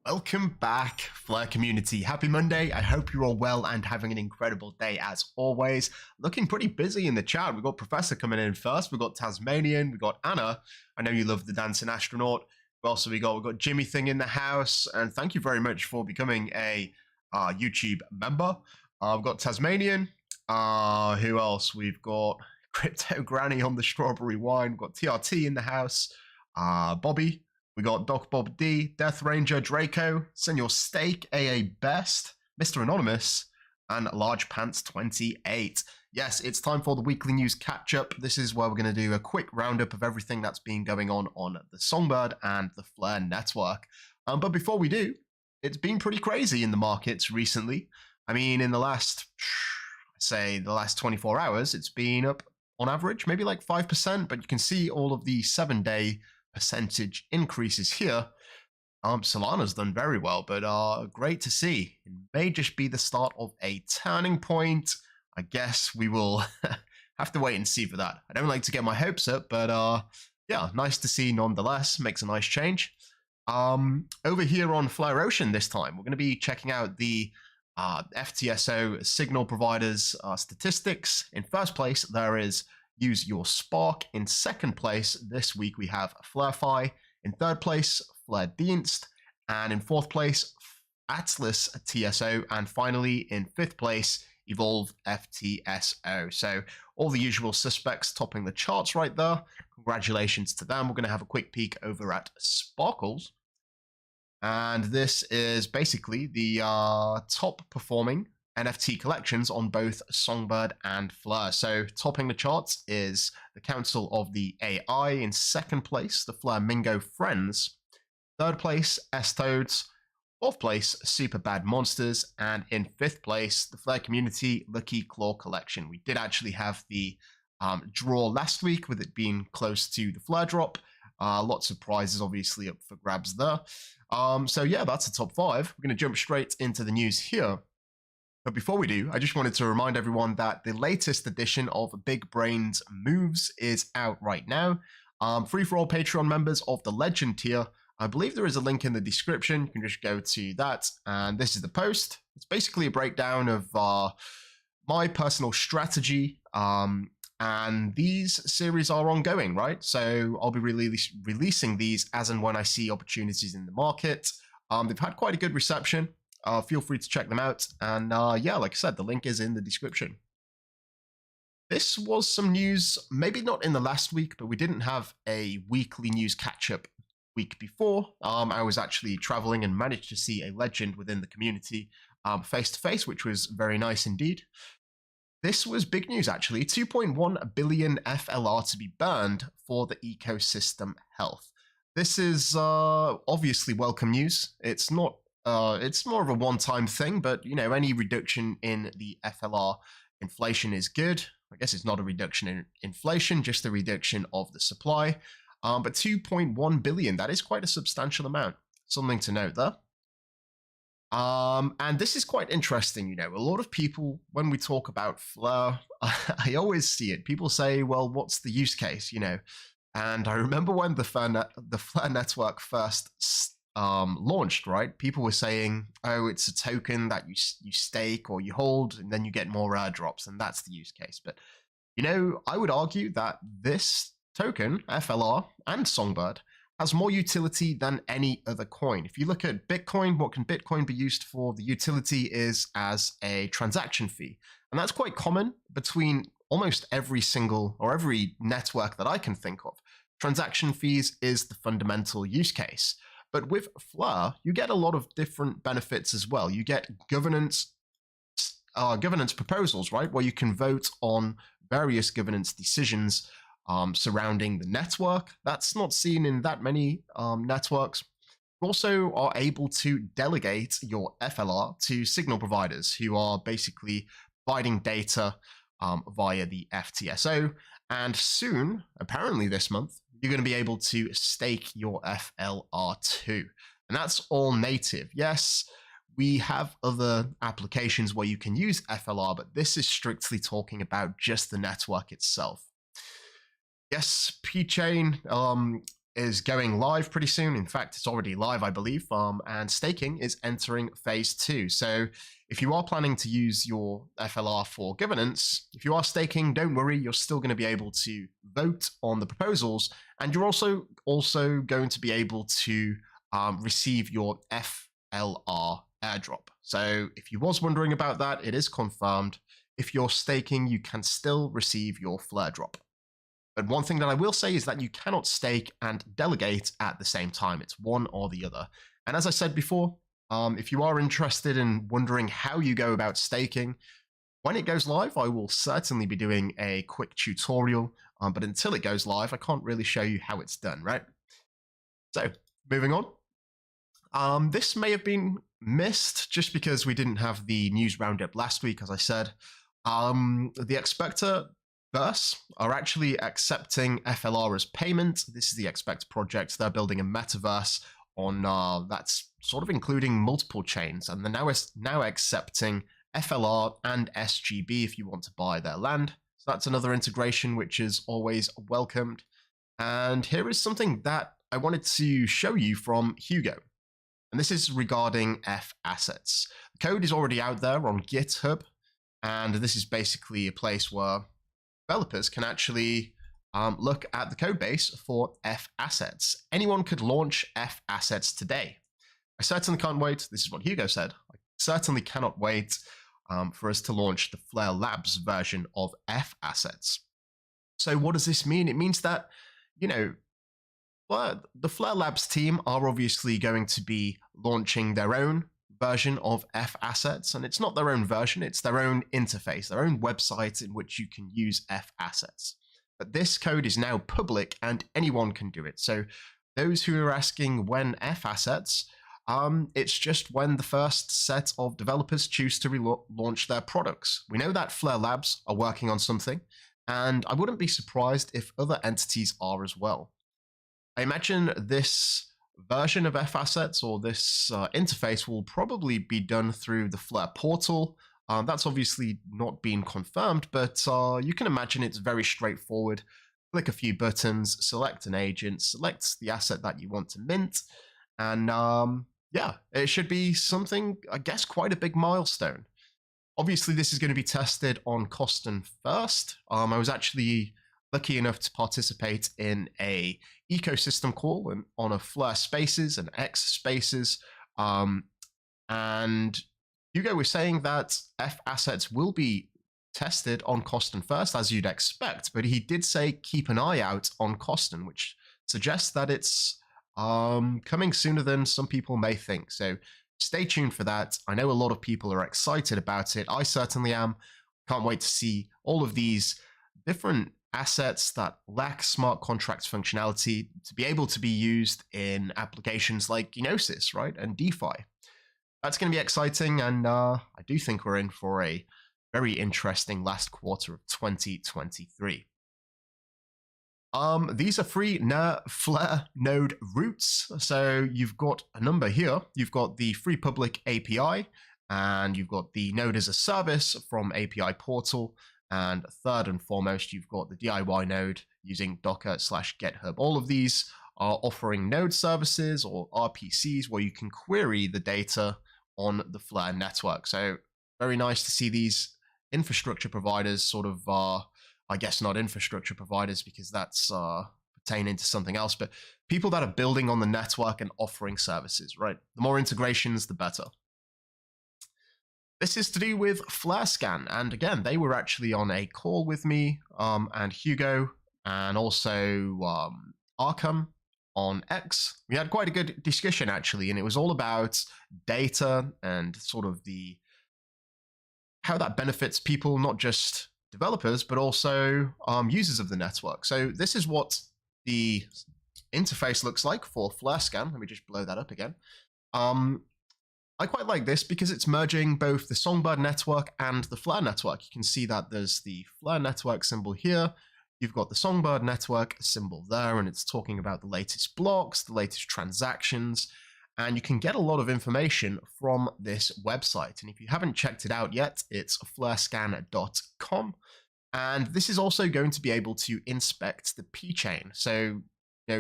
Welcome back, Flare community. Happy Monday. I hope you're all well and having an incredible day as always. Looking pretty busy in the chat. We've got Professor coming in first. We've got Tasmanian. We've got Anna. I know you love the Dancing Astronaut. We've got Jimmy Thing in the house. And thank you very much for becoming a YouTube member. We've got Tasmanian. Who else? We've got Crypto Granny on the strawberry wine. We've got TRT in the house. Bobby. We got Doc Bob D, Death Ranger Draco, Senor Steak, AA Best, Mr. Anonymous, and Large Pants 28. Yes, it's time for the weekly news catch-up. This is where we're going to do a quick roundup of everything that's been going on the Songbird and the Flare network. But before we do, it's been pretty crazy in the markets recently. I mean, in the last 24 hours, it's been up on average, maybe like 5%, but you can see all of the 7-day percentage increases here. Solana's done very well, but great to see. It may just be the start of a turning point. I guess we will have to wait and see for that. I don't like to get my hopes up, but yeah, nice to see nonetheless. Makes a nice change. Over here on Flare Ocean this time, we're going to be checking out the FTSO signal providers statistics. In first place, there is Use Your Spark. In second place, this week we have FlareFi. In third place, Flare Dienst. And in fourth place, Atlas TSO. And finally, in fifth place, Evolve FTSO. So all the usual suspects topping the charts right there. Congratulations to them. We're going to have a quick peek over at Sparkles. And this is basically the top performing NFT collections on both Songbird and Flare. So topping the charts is the Council of the AI. In second place, the Flamingo Friends. Third place, S-Toads. Fourth place, Super Bad Monsters. And in fifth place, the Flare Community Lucky Claw Collection. We did actually have the draw last week with it being close to the Flare drop. Lots of prizes obviously up for grabs there. So yeah, that's the top 5. We're going to jump straight into the news here. But before we do, I just wanted to remind everyone that the latest edition of Big Brains Moves is out right now. Free for all Patreon members of the Legend tier. I believe there is a link in the description. You can just go to that. And this is the post. It's basically a breakdown of my personal strategy. And these series are ongoing, right? So I'll be releasing these as and when I see opportunities in the market. They've had quite a good reception. Feel free to check them out. And yeah, like I said, the link is in the description. This was some news, maybe not in the last week, but we didn't have a weekly news catch-up week before. I was actually traveling and managed to see a legend within the community face-to-face, which was very nice indeed. This was big news, actually. 2.1 billion FLR to be burned for the ecosystem health. This is obviously welcome news. It's not. It's more of a one-time thing, but you know, any reduction in the FLR inflation is good. I guess it's not a reduction in inflation, just a reduction of the supply. But 2.1 billion, that is quite a substantial amount. Something to note there. And this is quite interesting, you know, a lot of people, when we talk about Flare, I always see it. People say, well, what's the use case, you know? And I remember when the Flare network first launched, right? People were saying, oh, it's a token that you stake or you hold, and then you get more airdrops, and that's the use case. But, you know, I would argue that this token, FLR and Songbird, has more utility than any other coin. If you look at Bitcoin, what can Bitcoin be used for? The utility is as a transaction fee. And that's quite common between almost every single or every network that I can think of. Transaction fees is the fundamental use case. But with Fleur, you get a lot of different benefits as well. You get governance proposals, right, where you can vote on various governance decisions surrounding the network. That's not seen in that many networks. You also are able to delegate your FLR to signal providers who are basically providing data via the FTSO. And soon, apparently this month, you're going to be able to stake your FLR too. And that's all native. Yes, we have other applications where you can use FLR, but this is strictly talking about just the network itself. Yes, P-Chain is going live pretty soon. In fact, it's already live, I believe, and staking is entering phase 2. So if you are planning to use your FLR for governance, if you are staking, don't worry, you're still going to be able to vote on the proposals, and you're also going to be able to receive your FLR airdrop. So if you was wondering about that, it is confirmed. If you're staking, you can still receive your Fleur drop. But one thing that I will say is that you cannot stake and delegate at the same time. It's one or the other. And as I said before, if you are interested in wondering how you go about staking, when it goes live, I will certainly be doing a quick tutorial. But until it goes live, I can't really show you how it's done, right? So, moving on. This may have been missed just because we didn't have the news roundup last week, as I said. The Expector Verse are actually accepting FLR as payment. This is the Expect project. They're building a metaverse on that's sort of including multiple chains, and they're now accepting FLR and SGB if you want to buy their land. So that's another integration which is always welcomed. And here is something that I wanted to show you from Hugo. And this is regarding F assets. The code is already out there on GitHub, and this is basically a place where developers can actually look at the code base for F assets. Anyone could launch F assets today. I certainly can't wait. This is what Hugo said. I certainly cannot wait for us to launch the Flare Labs version of F assets. So what does this mean? It means that, you know, the Flare Labs team are obviously going to be launching their own version of F assets, and it's not their own version, it's their own interface, their own website in which you can use F assets. But this code is now public and anyone can do it. So those who are asking when F assets, it's just when the first set of developers choose to relaunch their products. We know that Flare Labs are working on something, and I wouldn't be surprised if other entities are as well. I imagine this version of F assets or this interface will probably be done through the Flare portal. That's obviously not been confirmed, but you can imagine it's very straightforward. Click a few buttons, select an agent, select the asset that you want to mint, and yeah, it should be something, I guess, quite a big milestone. Obviously, this is going to be tested on Coston first. I was actually lucky enough to participate in a ecosystem call on a Flare Spaces and X Spaces, and Hugo was saying that F assets will be tested on Coston first, as you'd expect, but he did say keep an eye out on Coston, which suggests that it's coming sooner than some people may think. So stay tuned for that. I know a lot of people are excited about it. I certainly am. Can't wait to see all of these different assets that lack smart contracts functionality to be able to be used in applications like Gnosis, right, and DeFi. That's going to be exciting, and I do think we're in for a very interesting last quarter of 2023. These are free Flare node routes. So you've got a number here. You've got the free public API, and you've got the node as a service from API portal. And third and foremost, you've got the DIY node using Docker/GitHub. All of these are offering node services or RPCs where you can query the data on the Flare network. So very nice to see these infrastructure providers sort of, I guess not infrastructure providers because that's pertain into something else, but people that are building on the network and offering services, right? The more integrations, the better. This is to do with Flarescan, and again, they were actually on a call with me and Hugo, and also Arkham on X. We had quite a good discussion actually, and it was all about data and sort of the how that benefits people, not just developers, but also users of the network. So this is what the interface looks like for Flarescan. Let me just blow that up again. I quite like this because it's merging both the Songbird network and the Flare network. You can see that there's the Flare network symbol here. You've got the Songbird network symbol there, and it's talking about the latest blocks, the latest transactions, and you can get a lot of information from this website. And if you haven't checked it out yet, it's flarescan.com. And this is also going to be able to inspect the P-chain. So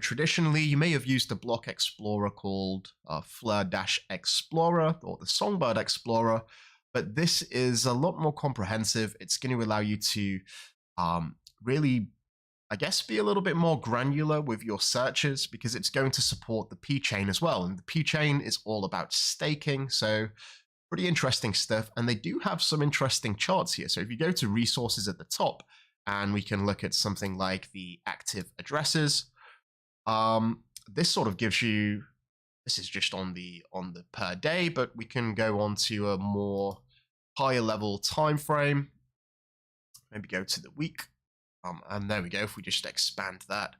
traditionally, you may have used a block explorer called Flare-Explorer or the Songbird Explorer, but this is a lot more comprehensive. It's going to allow you to really, I guess, be a little bit more granular with your searches because it's going to support the P-chain as well. And the P-chain is all about staking, so pretty interesting stuff. And they do have some interesting charts here. So if you go to resources at the top, and we can look at something like the active addresses, this sort of gives you, this is just on the per day, but we can go on to a more higher level time frame. Maybe go to the week, and there we go. If we just expand that,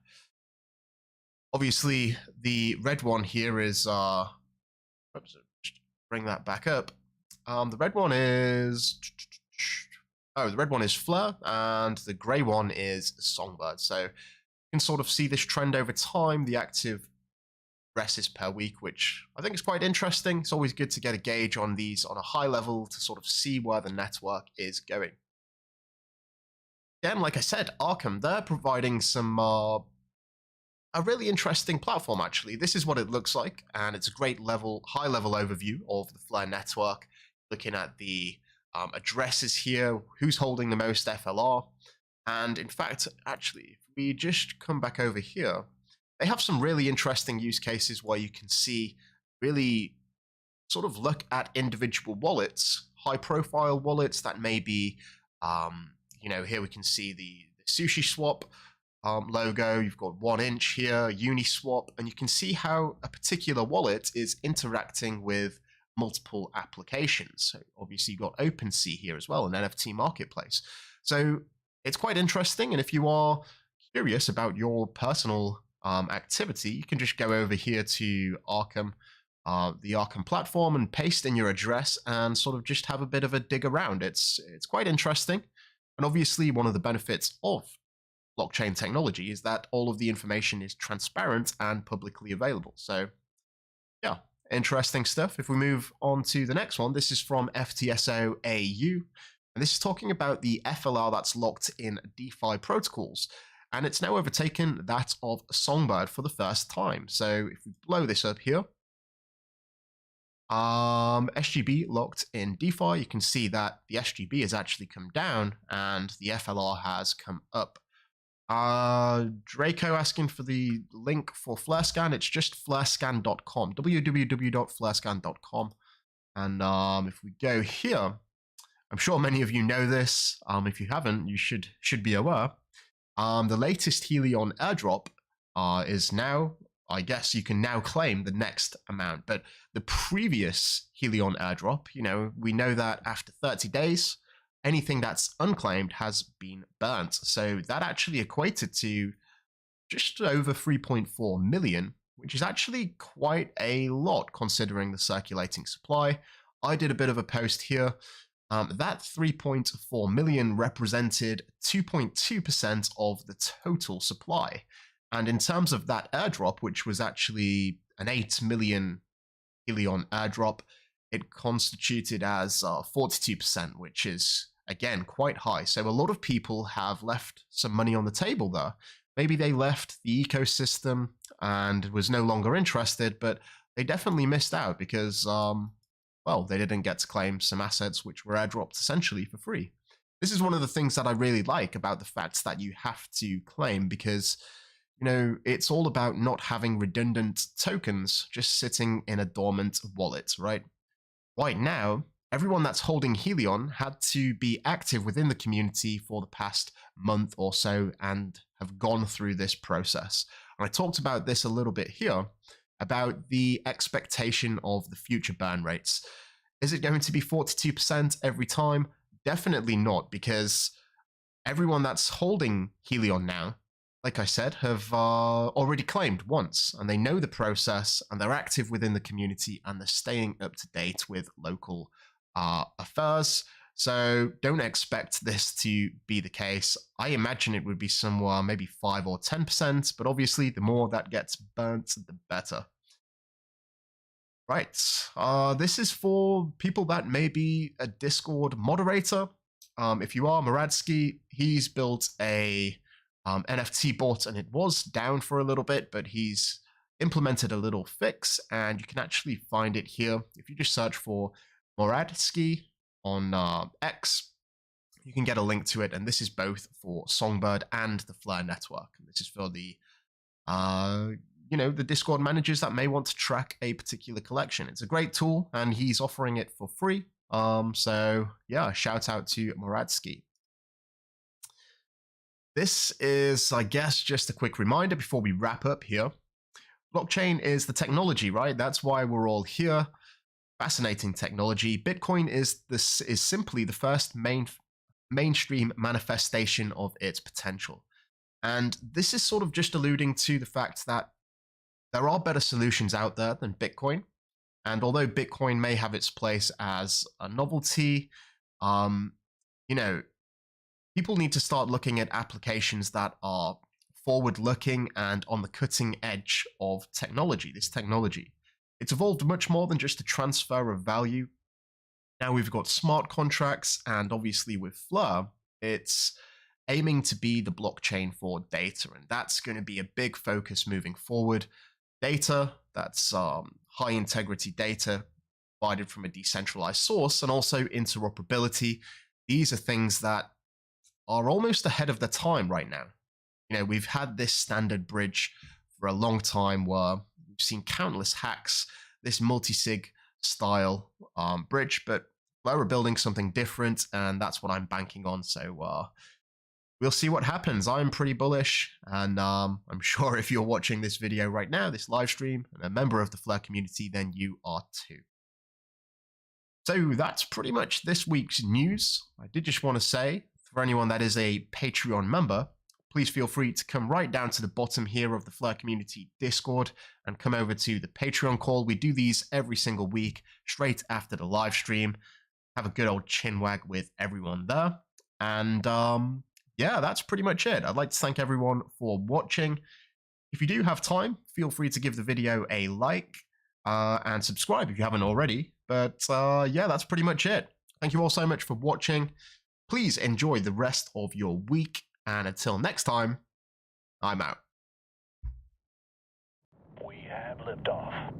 obviously the red one here is oops, just bring that back up. The red one is the red one is Flare, and the gray one is Songbird. So you can sort of see this trend over time, the active addresses per week, which I think is quite interesting. It's always good to get a gauge on these on a high level to sort of see where the network is going. Again, like I said, Arkham, they're providing some a really interesting platform, actually. This is what it looks like, and it's a great high level overview of the Flare network, looking at the addresses here, who's holding the most FLR. And in fact, actually, if we just come back over here, they have some really interesting use cases where you can see really sort of look at individual wallets, high-profile wallets that may be, here we can see the Sushi Swap logo. You've got 1inch here, Uniswap, and you can see how a particular wallet is interacting with multiple applications. So obviously you've got OpenSea here as well, an NFT marketplace. So it's quite interesting, and if you are curious about your personal activity, you can just go over here to Arkham, the Arkham platform, and paste in your address and sort of just have a bit of a dig around. It's quite interesting, and obviously one of the benefits of blockchain technology is that all of the information is transparent and publicly available. So yeah, interesting stuff. If we move on to the next one, this is from FTSO AU. And this is talking about the FLR that's locked in DeFi protocols. And it's now overtaken that of Songbird for the first time. So if we blow this up here, SGB locked in DeFi, you can see that the SGB has actually come down and the FLR has come up. Draco asking for the link for Flarescan. It's just flarescan.com, www.flarescan.com. And if we go here, I'm sure many of you know this. If you haven't, you should be aware. The latest Helon airdrop is now, I guess you can now claim the next amount. But the previous Helon airdrop, we know that after 30 days, anything that's unclaimed has been burnt. So that actually equated to just over 3.4 million, which is actually quite a lot considering the circulating supply. I did a bit of a post here. That 3.4 million represented 2.2% of the total supply. And in terms of that airdrop, which was actually an 8 million Helon airdrop, it constituted as 42%, which is, again, quite high. So a lot of people have left some money on the table there. Maybe they left the ecosystem and was no longer interested, but they definitely missed out because they didn't get to claim some assets which were airdropped essentially for free. This is one of the things that I really like about the fact that you have to claim, because it's all about not having redundant tokens just sitting in a dormant wallet, right? Right now, everyone that's holding Helon had to be active within the community for the past month or so and have gone through this process. And I talked about this a little bit here about the expectation of the future burn rates. Is it going to be 42% every time? Definitely not, because everyone that's holding Helon now, like I said, have already claimed once, and they know the process, and they're active within the community, and they're staying up to date with local affairs. So don't expect this to be the case. I imagine it would be somewhere maybe 5 or 10%, but obviously the more that gets burnt, the better. Right, this is for people that may be a Discord moderator. If you are Muradsky, he's built a NFT bot, and it was down for a little bit, but he's implemented a little fix, and you can actually find it here. If you just search for Muradsky on X, you can get a link to it, and this is both for Songbird and the Flare network. And this is for the the Discord managers that may want to track a particular collection. It's a great tool, and he's offering it for free. So yeah, shout out to Muradsky. This is, I guess, just a quick reminder before we wrap up here. Blockchain is the technology, right? That's why we're all here. Fascinating technology. Bitcoin is simply the first mainstream manifestation of its potential. And this is sort of just alluding to the fact that there are better solutions out there than Bitcoin. And although Bitcoin may have its place as a novelty, people need to start looking at applications that are forward-looking and on the cutting edge of technology, this technology. It's evolved much more than just a transfer of value. Now we've got smart contracts, and obviously with Flare, it's aiming to be the blockchain for data, and that's going to be a big focus moving forward. Data, that's high integrity data provided from a decentralized source, and also interoperability. These are things that are almost ahead of the time right now. We've had this standard bridge for a long time where we've seen countless hacks, this multi-sig style bridge, but we're building something different, and that's what I'm banking on. So we'll see what happens. I'm pretty bullish, and I'm sure if you're watching this video right now, this live stream, and a member of the Flare community, then you are too. So that's pretty much this week's news. I did just want to say, for anyone that is a Patreon member, please feel free to come right down to the bottom here of the Flare community Discord and come over to the Patreon call. We do these every single week, straight after the live stream. Have a good old chinwag with everyone there. And yeah, that's pretty much it. I'd like to thank everyone for watching. If you do have time, feel free to give the video a like and subscribe if you haven't already. But yeah, that's pretty much it. Thank you all so much for watching. Please enjoy the rest of your week, and until next time, I'm out. We have liftoff.